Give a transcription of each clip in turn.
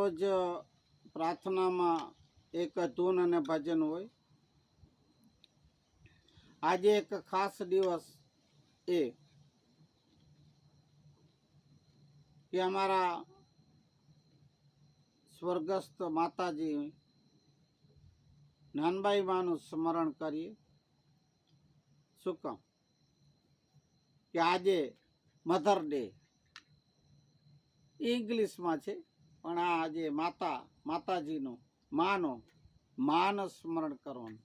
દરરોજ પ્રાર્થનામાં એક ધૂન અને ભજન હોય. આજે એક ખાસ દિવસ એ કે અમારા સ્વર્ગસ્થ માતાજી નાનબાઈ માનું સ્મરણ કરીએ. શું કામ કે આજે મધર ડે ઇંગ્લિશમાં છે, પણ આ આજે માતાજીનો માનો સ્મરણ કરવાનું.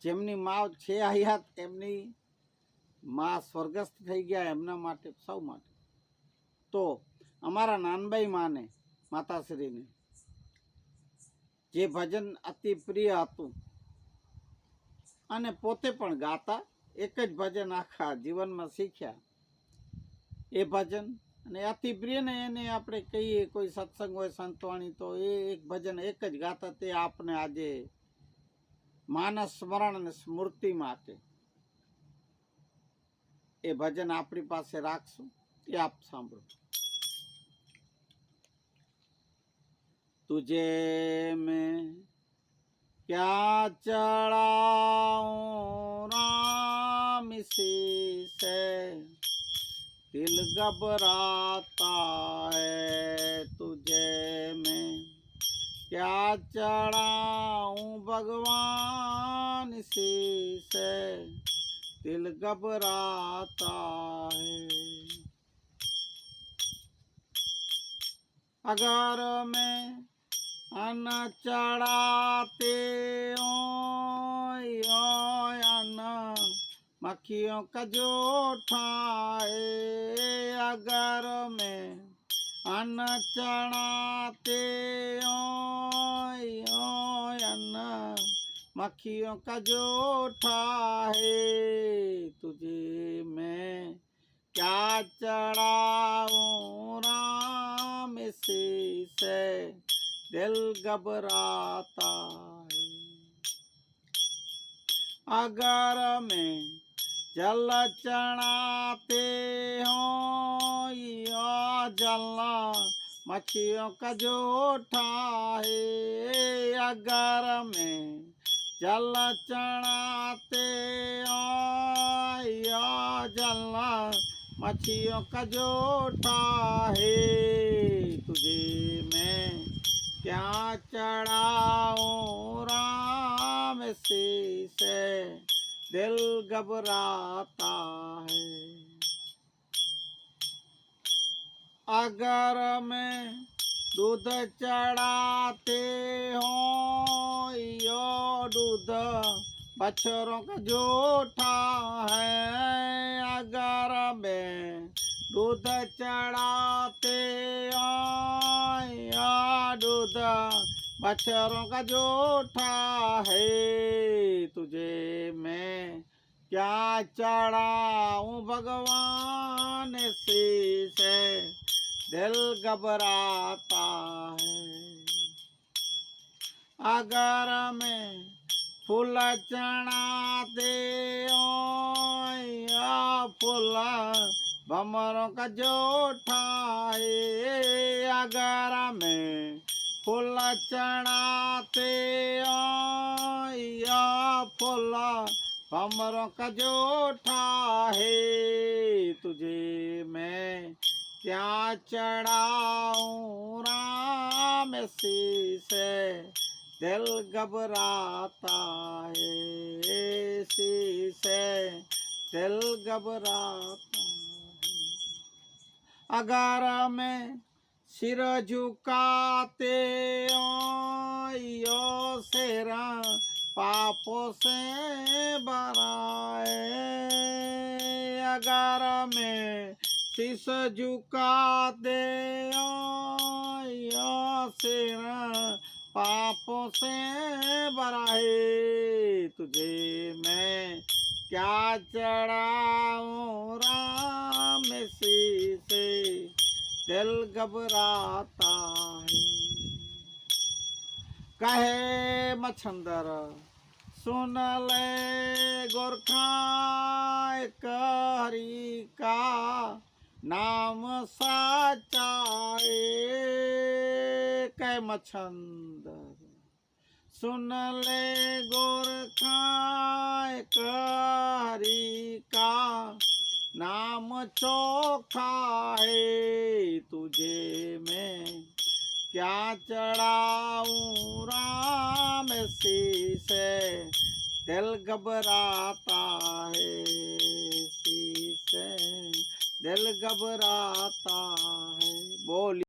જેમની મા છે હયાત, એમની મા સ્વર્ગસ્થ થઈ ગયા, એમના માટે, સૌ માટે. તો અમારા નાનબાઈ માને, માતાશ્રીને જે ભજન અતિ પ્રિય હતું અને પોતે પણ ગાતા, એક જ ભજન આખા જીવનમાં શીખ્યા, એ ભજન અને અતિ પ્રિય ને એને આપણે કહીએ કોઈ સત્સંગ હોય સંતવાણી, તો એ એક ભજન એક જ ગાતા. તે આપને આજે માનસ સ્મરણ અને સ્મૃતિ માટે એ ભજન આપણી પાસે રાખશું. એ આપ સાંભળો. तुझे मैं क्या चढ़ाऊं राम से दिल घबराता है. तुझे मैं क्या चढ़ाऊं भगवान से दिल घबराता है. अगर मैं अन चढ़ाते हो अन मक्खियों का जो ठाए. अगर मैं अन चढ़ाते हो अन मक्खियों का जो ठाए. तुझे मैं क्या चढ़ाऊं राम से दिल घबराता है. अगर मैं जल चढ़ाते हो या जलना मच्छियों का जो ठाए. अगर मैं जल चढ़ाते हो या जलना मच्छियों का जो ठाए. तुझे मैं क्या चढ़ाऊं राम से दिल घबराता है. अगर मैं दूध चढ़ाते हो यो दूध बछरों का जोठा है. अगर मैं दूध चढ़ाते हो या दूध बछरों का जोठा है. तुझे मैं क्या चढ़ाऊं भगवान से दिल घबराता है. अगर मैं फूल चढ़ाते हो या फूल भमरों का जोठा है. अगर मैं फूल चढ़ाते हो या फूल भमरों का जोठा है. तुझे मैं क्या चढ़ाऊं राम से दिल घबराता है. से दिल घबराता है. अगर मैं सिर झुकाते हो यो सिर पापों से भराए. अगर मैं शीश झुकाते हो यो सिर पापों से भराए. तुझे मैं क्या चढ़ाऊं राम से दिल घबराता है. कहे मच्छंदर सुन ले गोरखा एक हरि का नाम साचा है. कै मच्छंदर। सुन ले गोरखाए हरि का नाम चोखा है तुझे मैं क्या चढ़ाऊं राम शीसे दिल घबराता है शीसे दिल घबराता है। बोल